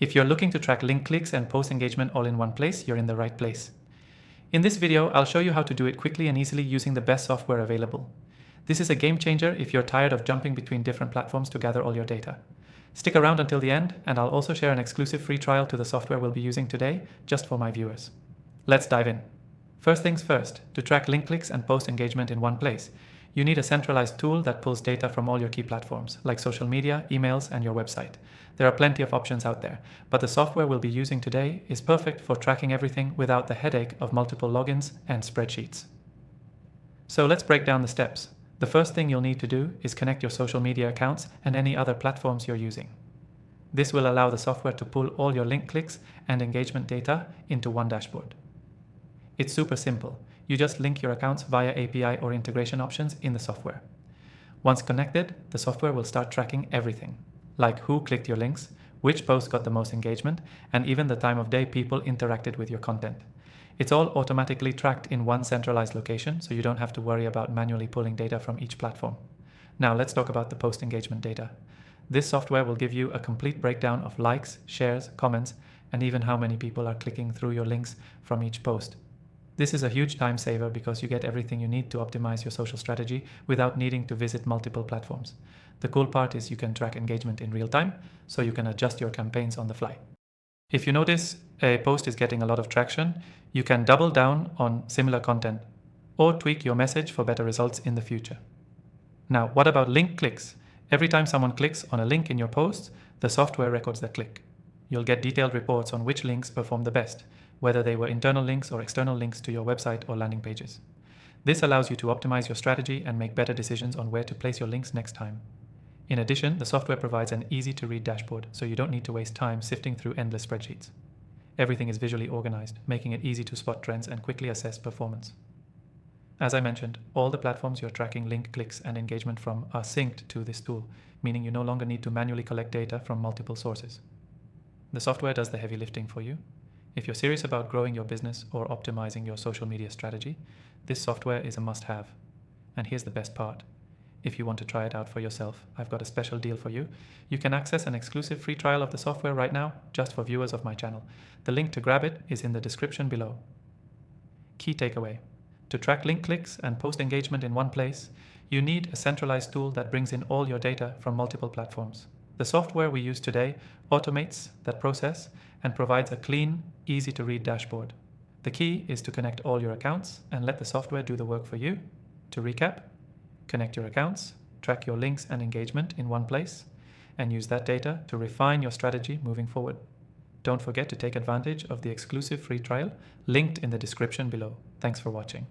If you're looking to track link clicks and post engagement all in one place, you're in the right place. In this video, I'll show you how to do it quickly and easily using the best software available. This is a game changer if you're tired of jumping between different platforms to gather all your data. Stick around until the end, and I'll also share an exclusive free trial to the software we'll be using today, just for my viewers. Let's dive in. First things first, to track link clicks and post engagement in one place, you need a centralized tool that pulls data from all your key platforms, like social media, emails, and your website. There are plenty of options out there, but the software we'll be using today is perfect for tracking everything without the headache of multiple logins and spreadsheets. So let's break down the steps. The first thing you'll need to do is connect your social media accounts and any other platforms you're using. This will allow the software to pull all your link clicks and engagement data into one dashboard. It's super simple. You just link your accounts via API or integration options in the software. Once connected, the software will start tracking everything, like who clicked your links, which post got the most engagement, and even the time of day people interacted with your content. It's all automatically tracked in one centralized location, so you don't have to worry about manually pulling data from each platform. Now let's talk about the post engagement data. This software will give you a complete breakdown of likes, shares, comments, and even how many people are clicking through your links from each post. This is a huge time saver because you get everything you need to optimize your social strategy without needing to visit multiple platforms. The cool part is you can track engagement in real time, so you can adjust your campaigns on the fly. If you notice a post is getting a lot of traction, you can double down on similar content or tweak your message for better results in the future. Now, what about link clicks? Every time someone clicks on a link in your post, the software records that click. You'll get detailed reports on which links perform the best, whether they were internal links or external links to your website or landing pages. This allows you to optimize your strategy and make better decisions on where to place your links next time. In addition, the software provides an easy-to-read dashboard, so you don't need to waste time sifting through endless spreadsheets. Everything is visually organized, making it easy to spot trends and quickly assess performance. As I mentioned, all the platforms you're tracking link clicks and engagement from are synced to this tool, meaning you no longer need to manually collect data from multiple sources. The software does the heavy lifting for you. If you're serious about growing your business or optimizing your social media strategy, this software is a must-have. And here's the best part. If you want to try it out for yourself, I've got a special deal for you. You can access an exclusive free trial of the software right now, just for viewers of my channel. The link to grab it is in the description below. Key takeaway. To track link clicks and post engagement in one place, you need a centralized tool that brings in all your data from multiple platforms. The software we use today automates that process and provides a clean, easy-to-read dashboard. The key is to connect all your accounts and let the software do the work for you. To recap, connect your accounts, track your links and engagement in one place, and use that data to refine your strategy moving forward. Don't forget to take advantage of the exclusive free trial linked in the description below. Thanks for watching.